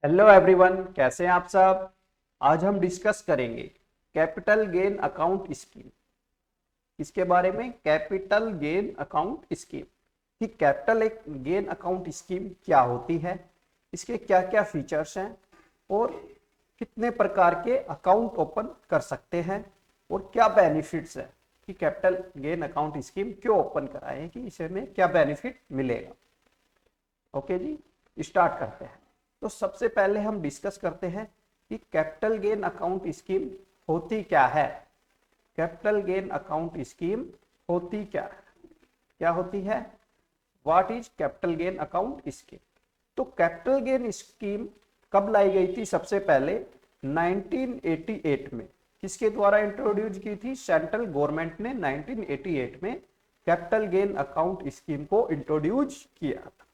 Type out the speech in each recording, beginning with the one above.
Hello everyone, कैसे हैं आप सब। आज हम डिस्कस करेंगे कैपिटल गेन अकाउंट स्कीम। इसके बारे में कैपिटल गेन अकाउंट स्कीम कि कैपिटल एक गेन अकाउंट स्कीम क्या होती है, इसके क्या क्या फीचर्स हैं और कितने प्रकार के अकाउंट ओपन कर सकते हैं और क्या बेनिफिट्स है कि कैपिटल गेन अकाउंट स्कीम क्यों ओपन कराएं, कि इसमें क्या बेनिफिट मिलेगा। ओके जी, स्टार्ट करते हैं। तो सबसे पहले हम डिस्कस करते हैं कि कैपिटल गेन अकाउंट स्कीम होती क्या है। कैपिटल गेन अकाउंट स्कीम होती क्या है, क्या होती है, what is capital gain account scheme. तो कैपिटल गेन स्कीम कब लाई गई थी? सबसे पहले 1988 में। किसके द्वारा इंट्रोड्यूस की थी? सेंट्रल गवर्नमेंट ने 1988 में कैपिटल गेन अकाउंट स्कीम को इंट्रोड्यूस किया था।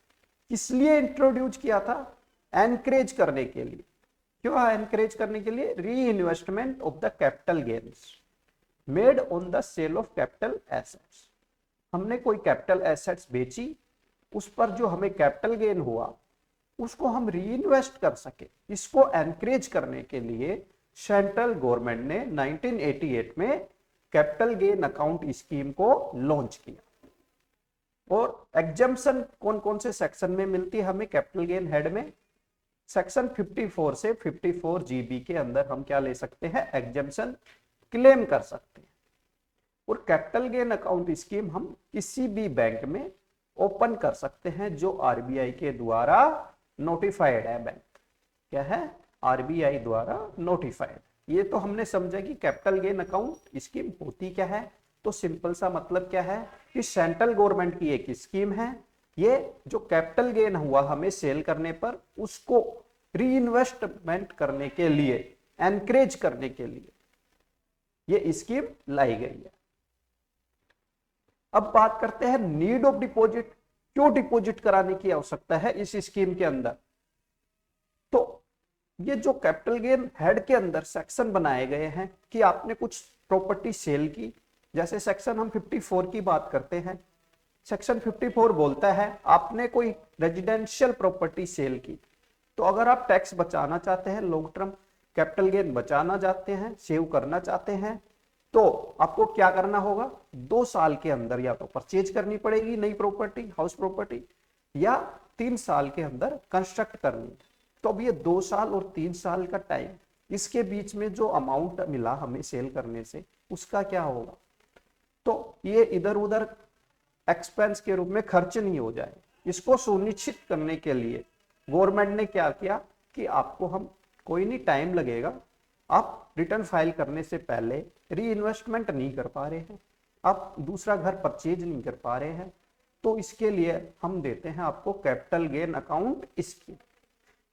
किस लिए इंट्रोड्यूस किया था? एनकरेज करने के लिए। क्यों एनकरेज करने के लिए? Reinvestment of the capital gains made on the sale of capital assets. हमने कोई कैपिटल एसेट्स बेची, उस पर जो हमें कैपिटल गेन हुआ उसको हम री इन्वेस्ट कर सके, इसको एनकरेज करने के लिए सेंट्रल गवर्नमेंट ने 1988 में कैपिटल गेन अकाउंट स्कीम को लॉन्च किया। और एग्जम्पशन कौन कौन से सेक्शन में मिलती है हमें कैपिटल गेन हेड में? सेक्शन 54 से 54 जीबी के अंदर हम क्या ले सकते हैं? एग्जम्पशन क्लेम कर सकते हैं। और कैपिटल गेन अकाउंट स्कीम हम किसी भी बैंक में ओपन कर सकते हैं जो आरबीआई के द्वारा नोटिफाइड है। बैंक क्या है? आरबीआई द्वारा नोटिफाइड। ये तो हमने समझा कि कैपिटल गेन अकाउंट स्कीम होती क्या है। तो सिंपल सा मतलब क्या है कि सेंट्रल गवर्नमेंट की एक स्कीम है, ये जो कैपिटल गेन हुआ हमें सेल करने पर उसको री इन्वेस्टमेंट करने के लिए, एनकरेज करने के लिए ये स्कीम लाई गई है। अब बात करते हैं नीड ऑफ डिपॉजिट। क्यों डिपॉजिट कराने की आवश्यकता है इस स्कीम के अंदर? तो ये जो कैपिटल गेन हेड के अंदर सेक्शन बनाए गए हैं कि आपने कुछ प्रॉपर्टी सेल की, जैसे सेक्शन हम 54 की बात करते हैं। सेक्शन 54 बोलता है आपने कोई रेजिडेंशियल प्रॉपर्टी सेल की, तो अगर आप टैक्स बचाना चाहते हैं, लॉन्ग टर्म कैपिटल गेन बचाना चाहते हैं, सेव करना चाहते हैं, तो आपको क्या करना होगा? 2 साल के अंदर या तो परचेज करनी पड़ेगी नई प्रॉपर्टी, हाउस प्रॉपर्टी, या 3 साल के अंदर कंस्ट्रक्ट करनी। तो अब ये 2 साल और 3 साल का टाइम, इसके बीच में जो अमाउंट मिला हमें सेल करने से उसका क्या होगा? तो ये इधर उधर एक्सपेंस के रूप में खर्च नहीं हो जाए, इसको सुनिश्चित करने के लिए गवर्नमेंट ने क्या किया कि आपको हम, कोई नहीं टाइम लगेगा, आप रिटर्न फाइल करने से पहले री इन्वेस्टमेंट नहीं कर पा रहे हैं, आप दूसरा घर परचेज नहीं कर पा रहे हैं, तो इसके लिए हम देते हैं आपको कैपिटल गेन अकाउंट स्कीम,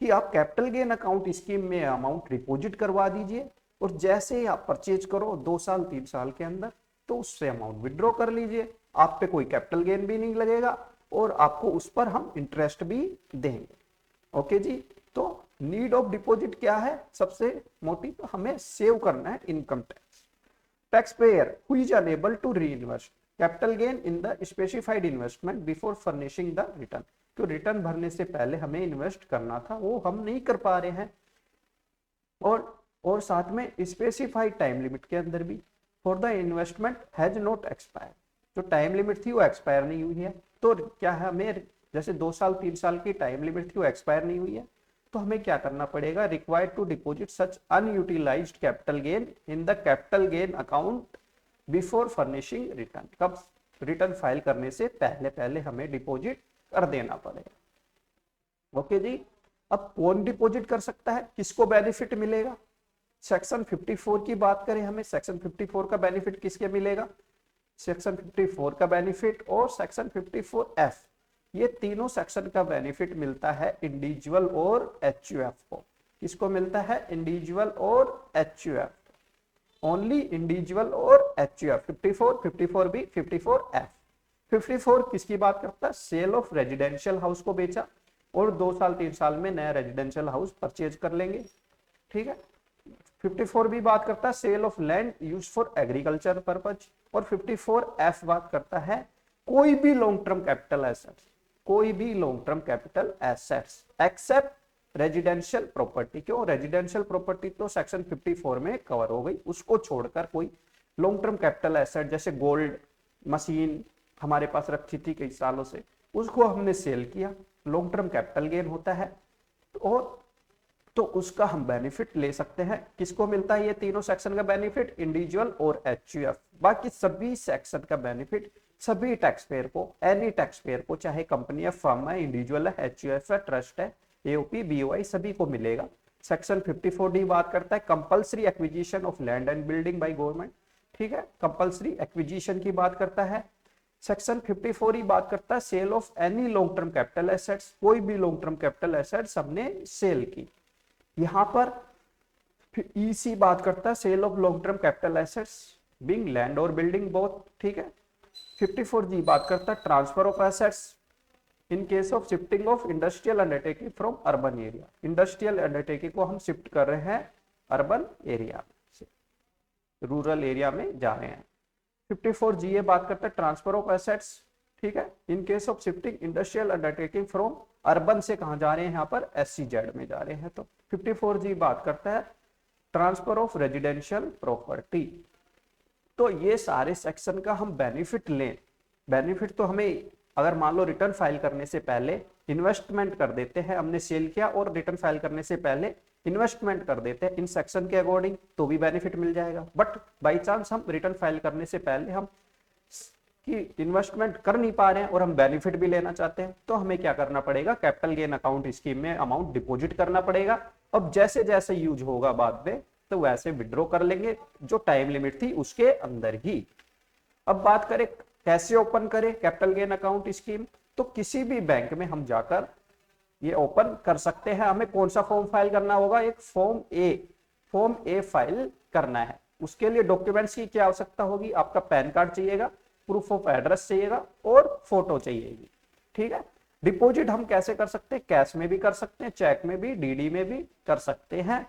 कि आप कैपिटल गेन अकाउंट स्कीम में अमाउंट डिपॉजिट करवा दीजिए और जैसे ही आप परचेज करो 2 साल 3 साल के अंदर, तो उससे अमाउंट विड्रॉ कर लीजिए। आप पे कोई कैपिटल गेन भी नहीं लगेगा और आपको उस पर हम इंटरेस्ट भी देंगे। ओके जी। तो नीड ऑफ डिपॉजिट क्या है? सबसे मोटी, तो हमें सेव करना है income tax. Tax payer who is unable to reinvest capital gain in the specified investment before furnishing the return. तो रिटर्न भरने से पहले हमें इन्वेस्ट करना था, वो हम नहीं कर पा रहे हैं। और साथ में स्पेसिफाइड टाइम लिमिट के अंदर भी, for the investment has not expire. जो टाइम लिमिट थी वो एक्सपायर नहीं हुई है। तो क्या है, हमें जैसे 2 साल 3 साल की टाइम लिमिट थी वो एक्सपायर नहीं हुई है, तो हमें क्या करना पड़ेगा? Required to deposit such unutilised capital gain in the capital gain account before furnishing return. कब? रिटर्न फाइल करने से पहले पहले हमें डिपॉजिट कर देना पड़ेगा। ओके जी। अब कौन डिपॉजिट कर सकता है, किसको बेनिफिट मिलेगा? सेक्शन 54 की बात करें, हमें सेक्शन 54 का बेनिफिट किसके मिलेगा? सेक्शन 54 का बेनिफिट और सेक्शन 54F, ये तीनों सेक्शन का बेनिफिट मिलता है इंडिविजुअल और एचयूएफ को। किसको मिलता है? इंडिविजुअल और एचयूएफ। ओनली इंडिविजुअल और एचयूएफ। 54, 54B, 54F। 54 किसकी बात करता है? सेल ऑफ रेजिडेंशियल हाउस को बेचा और 2 साल 3 साल में नया रेजिडेंशियल हाउस परचेज कर लेंगे। ठीक है। 54 भी बात करता है sale of land use for agriculture purpose. और 54F बात करता है कोई भी लॉन्ग टर्म कैपिटल एसेट्स, कोई भी long term capital assets except residential property. क्यों रेजिडेंशियल प्रॉपर्टी? तो सेक्शन 54 में कवर हो गई, उसको छोड़कर कोई लॉन्ग टर्म कैपिटल एसेट जैसे गोल्ड, मशीन हमारे पास रखी थी कई सालों से, उसको हमने सेल किया, लॉन्ग टर्म कैपिटल गेन होता है, और तो उसका हम बेनिफिट ले सकते हैं। किसको मिलता है ये तीनों सेक्शन का बेनिफिट? इंडिविजुअल और एचयूएफ। बाकी सभी सेक्शन का बेनिफिट सभी टैक्स पेयर को, एनी टैक्स पेयर को, चाहे कंपनी है, फर्म है, इंडिविजुअल है, एचयूएफ है, ट्रस्ट है, एओपी, बीओआई, सभी को मिलेगा। सेक्शन 54D बात करता है compulsory acquisition of land and building by government, ठीक है, कंपल्सरी एक्विजिशन की बात करता है। सेक्शन 54E बात करता है sale of any long term capital assets, कोई भी लॉन्ग टर्म कैपिटल एसेट्स हमने सेल की। यहां पर ईसी बात करता है sale of long term capital assets being land और बिल्डिंग बोथ, ठीक है। 54G बात करता है transfer of assets in case of shifting of industrial undertaking from urban area. Industrial undertaking को हम शिफ्ट कर रहे हैं अर्बन एरिया से, रूरल एरिया में जा रहे हैं। 54G बात करता है ट्रांसफर ऑफ एसेट्स, ठीक है, इन case of shifting industrial undertaking from urban से कहां जा रहे हैं, यहां पर SCZ में जा रहे हैं। तो 54G बात करता है ट्रांसफर ऑफ रेजिडेंशियल प्रॉपर्टी। तो ये सारे सेक्शन का हम बेनिफिट लें। बेनिफिट तो हमें अगर मान लो रिटर्न फाइल करने से पहले इन्वेस्टमेंट कर देते हैं, हमने सेल किया और रिटर्न फाइल करने से पहले इन्वेस्टमेंट कर देते हैं इन सेक्शन के अकॉर्डिंग, तो भी बेनिफिट मिल जाएगा। बट बाई चांस हम रिटर्न फाइल करने से पहले हम कि इन्वेस्टमेंट कर नहीं पा रहे हैं और हम बेनिफिट भी लेना चाहते हैं, तो हमें क्या करना पड़ेगा, कैपिटल गेन अकाउंट स्कीम में अमाउंट डिपॉजिट करना पड़ेगा। अब जैसे जैसे यूज होगा बाद में तो वैसे विड्रॉ कर लेंगे, जो टाइम लिमिट थी उसके अंदर ही। अब बात करें कैसे ओपन करें कैपिटल गेन अकाउंट स्कीम, तो किसी भी बैंक में हम जाकर ये ओपन कर सकते हैं। हमें कौन सा फॉर्म फाइल करना होगा, एक फॉर्म ए फाइल करना है। उसके लिए डॉक्यूमेंट्स की क्या आवश्यकता होगी, आपका पैन कार्ड चाहिएगा, प्रूफ ऑफ एड्रेस चाहिएगा और फोटो चाहिएगी, ठीक है। डिपॉजिट हम कैसे कर सकते हैं, कैश में भी कर सकते हैं, चेक में भी, डीडी में भी कर सकते हैं,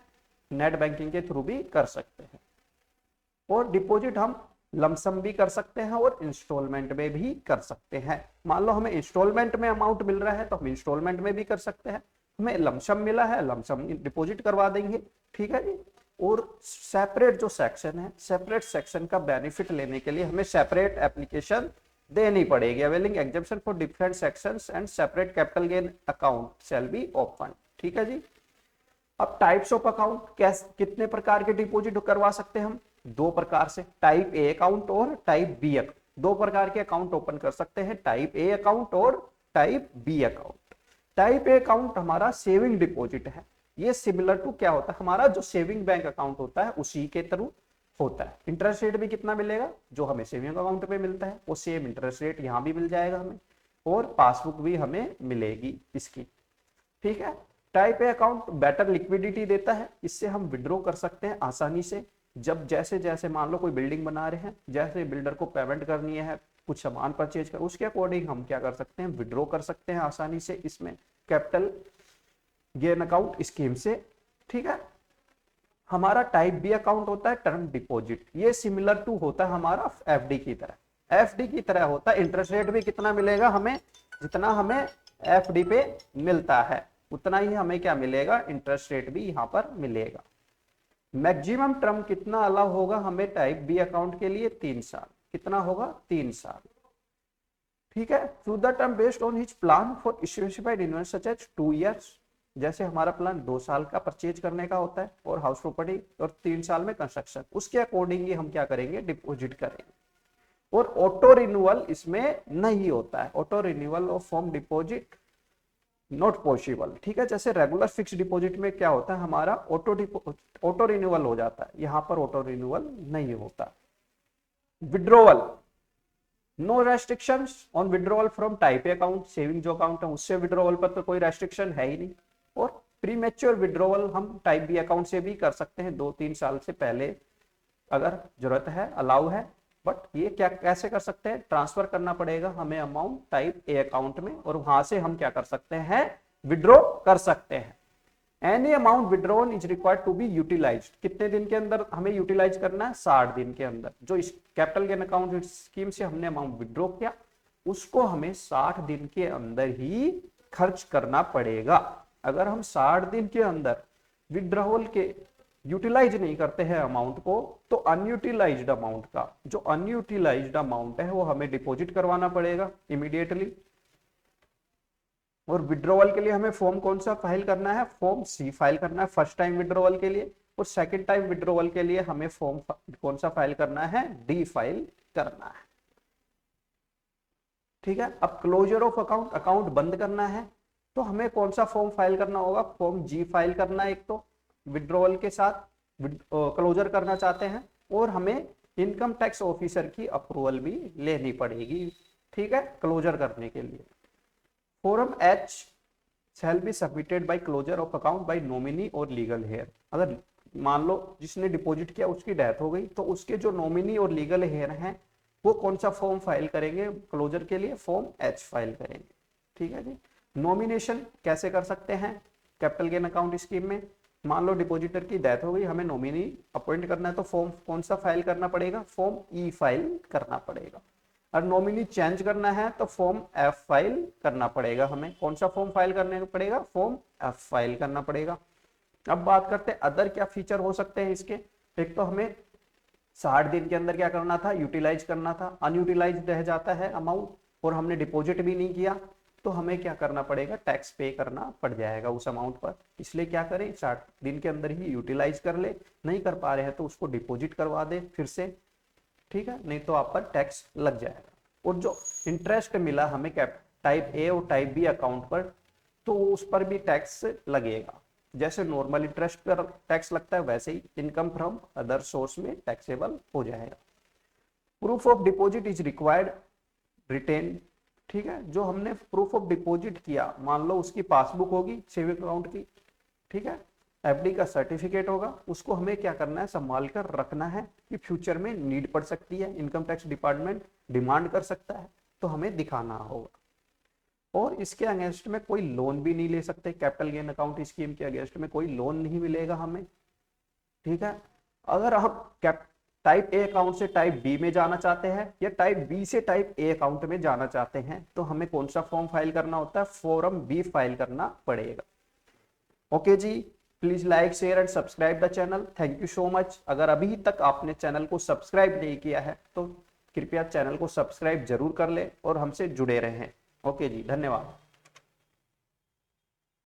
नेट बैंकिंग के थ्रू भी कर सकते हैं। और डिपॉजिट हम लमसम भी कर सकते हैं और इंस्टॉलमेंट में भी कर सकते हैं। मान लो हमें इंस्टॉलमेंट में अमाउंट मिल रहा है तो हम इंस्टॉलमेंट में भी कर सकते हैं, हमें लमसम मिला है लमसम डिपॉजिट करवा देंगे, ठीक है जी। और सेपरेट जो सेक्शन है, सेपरेट सेक्शन का बेनिफिट लेने के लिए हमें सेपरेट एप्लीकेशन देनी पड़ेगी। Availing exemption for different sections and separate capital gain account shall be open, ठीक है जी। अब टाइप्स ऑफ अकाउंट, कितने प्रकार के डिपॉजिट करवा सकते हैं हम, दो प्रकार से, टाइप ए अकाउंट और टाइप बी अकाउंट। दो प्रकार के अकाउंट ओपन कर सकते हैं, टाइप ए अकाउंट और type B account. Type A account हमारा सेविंग डिपॉजिट है, ये सिमिलर टू क्या होता है, हमारा जो सेविंग बैंक अकाउंट होता है उसी के थ्रू होता है। इंटरेस्ट रेट भी कितना मिलेगा, जो हमें सेविंग अकाउंट पे मिलता है वो सेम इंटरेस्ट रेट यहाँ भी मिल जाएगा हमें, और पासबुक भी हमें मिलेगी इसकी, ठीक है। Type A account better liquidity देता है, इससे हम विड्रॉ कर सकते हैं आसानी से। जब जैसे जैसे मान लो कोई बिल्डिंग बना रहे हैं, जैसे बिल्डर को पेमेंट करनी है, कुछ सामान परचेज कर, उसके अकॉर्डिंग हम क्या कर सकते हैं, विड्रॉ कर सकते हैं आसानी से इसमें कैपिटल गेन अकाउंट स्कीम से, ठीक है। हमारा टाइप बी अकाउंट होता है टर्म डिपॉजिट, ये सिमिलर टू होता है हमारा एफडी की तरह, एफडी की तरह होता है। इंटरेस्ट रेट भी कितना मिलेगा हमें, जितना हमें एफडी पे मिलता है उतना ही हमें क्या मिलेगा, इंटरेस्ट रेट भी यहाँ पर मिलेगा। मैक्सिमम टर्म कितना अलाउ होगा हमें टाइप बी अकाउंट के लिए, 3 साल। कितना होगा, 3 साल, ठीक है। To the term based on which plan for specified invest such as 2 years, जैसे हमारा प्लान 2 साल का परचेज करने का होता है और हाउस प्रॉपर्टी, और 3 साल में कंस्ट्रक्शन, उसके अकॉर्डिंगली हम क्या करेंगे, डिपॉजिट करेंगे। और ऑटो रिन्यूअल इसमें नहीं होता है, auto renewal of form deposit not possible, ठीक है। जैसे रेगुलर फिक्स डिपॉजिट में क्या होता है, हमारा ऑटो रिन्यूअल हो जाता है, यहां पर ऑटो रिन्यूअल नहीं होता। Withdrawal, no restrictions on withdrawal from type A account, saving जो अकाउंट है उससे विड्रॉवल पर तो कोई रेस्ट्रिक्शन है ही नहीं। और प्रीमेच्योर विड्रॉवल हम टाइप बी अकाउंट से भी कर सकते हैं, 2-3 साल से पहले अगर जरूरत है, अलाउ है। बट ये क्या कैसे कर सकते हैं, ट्रांसफर करना पड़ेगा हमें अमाउंट टाइप ए अकाउंट में, और वहां से हम क्या कर सकते हैं, विड्रॉ कर सकते हैं। Any amount withdrawn is required to be utilised, कितने दिन के अंदर हमें यूटिलाइज करना है, 60 दिन के अंदर। जो इस कैपिटल गेन अकाउंट स्कीम से हमने अमाउंट विड्रॉ किया उसको हमें 60 दिन के अंदर ही खर्च करना पड़ेगा। अगर हम 60 दिन के अंदर विड्रॉवल के यूटिलाइज नहीं करते हैं अमाउंट को, तो अनयूटिलाइज्ड अमाउंट का जो अनयूटिलाइज्ड अमाउंट है वो हमें डिपॉजिट करवाना पड़ेगा इमीडिएटली। और विड्रॉवल के लिए हमें फॉर्म कौन सा फाइल करना है, फॉर्म सी फाइल करना है फर्स्ट टाइम विड्रॉवल के लिए, और सेकंड टाइम विड्रॉवल के लिए हमें फॉर्म कौन सा फाइल करना है, डी फाइल करना है। ठीक है, अब क्लोजर ऑफ अकाउंट, अकाउंट बंद करना है, तो हमें कौन सा फॉर्म फाइल करना होगा, फॉर्म जी फाइल करना है। एक तो विड्रॉवल के साथ क्लोजर करना चाहते हैं, और हमें इनकम टैक्स ऑफिसर की अप्रूवल भी लेनी पड़ेगी। ठीक है, क्लोजर करने के लिए form H shall be submitted by closure of account by nominee और लीगल हेयर। अगर मान लो जिसने डिपॉजिट किया उसकी डेथ हो गई, तो उसके जो नॉमिनी और लीगल हेयर हैं वो कौन सा फॉर्म फाइल करेंगे क्लोजर के लिए, फॉर्म एच फाइल करेंगे। ठीक है जी। नॉमिनेशन कैसे कर सकते हैं कैपिटल गेन अकाउंट स्कीम में, मान लो डिपॉजिटर की डेथ हो गई, हमें नॉमिनी अपॉइंट करना है, तो फॉर्म कौन सा फाइल करना पड़ेगा, फॉर्म ई फाइल करना पड़ेगा। और नॉमिनी चेंज करना है तो फॉर्म एफ फाइल करना पड़ेगा। हमें कौन सा फॉर्म फाइल करने पड़ेगा, फॉर्म एफ फाइल करना पड़ेगा। अब बात करते हैं अदर क्या फीचर हो सकते हैं इसके। एक तो हमें 60 दिन के अंदर क्या करना था, यूटिलाइज करना था, अनयूटिलाइज रह जाता है अमाउंट और हमने डिपॉजिट भी नहीं किया, तो हमें क्या करना पड़ेगा, टैक्स पे करना पड़ जाएगा उस अमाउंट पर। इसलिए क्या करें, 60 दिन के अंदर ही यूटिलाइज कर ले, नहीं कर पा रहे हैं तो उसको डिपॉजिट करवा दे फिर से। ठीक है, नहीं तो आप पर टैक्स लग जाएगा। और जो इंटरेस्ट मिला हमें टाइप ए और टाइप बी अकाउंट पर, तो उस पर भी टैक्स लगेगा। जैसे नॉर्मल इंटरेस्ट पर टैक्स लगता है, वैसे ही इनकम फ्रॉम अदर सोर्स में टैक्सेबल हो जाएगा। Proof of deposit is required written. ठीक है, जो हमने प्रूफ ऑफ डिपॉजिट किया, मान लो उसकी पासबुक होगी सेविंग अकाउंट की, ठीक है, एफडी का सर्टिफिकेट होगा, उसको हमें क्या करना है, संभाल कर रखना है कि फ्यूचर में नीड पड़ सकती है, इनकम टैक्स डिपार्टमेंट डिमांड कर सकता है, तो हमें दिखाना होगा। और इसके अगेंस्ट में कोई लोन भी नहीं ले सकते, कैपिटल गेन अकाउंट स्कीम के अगेंस्ट में कोई लोन नहीं मिलेगा हमें। ठीक है, अगर हम टाइप ए अकाउंट से टाइप बी में जाना चाहते हैं या टाइप बी से टाइप ए अकाउंट में जाना चाहते हैं, तो हमें कौन सा फॉर्म फाइल करना होता है, फॉर्म बी फाइल करना पड़ेगा। ओके जी, please like share and subscribe the channel. Thank you so much. अगर अभी तक आपने चैनल को सब्सक्राइब नहीं किया है तो कृपया चैनल को सब्सक्राइब जरूर कर ले और हमसे जुड़े रहें। ओके जी, धन्यवाद।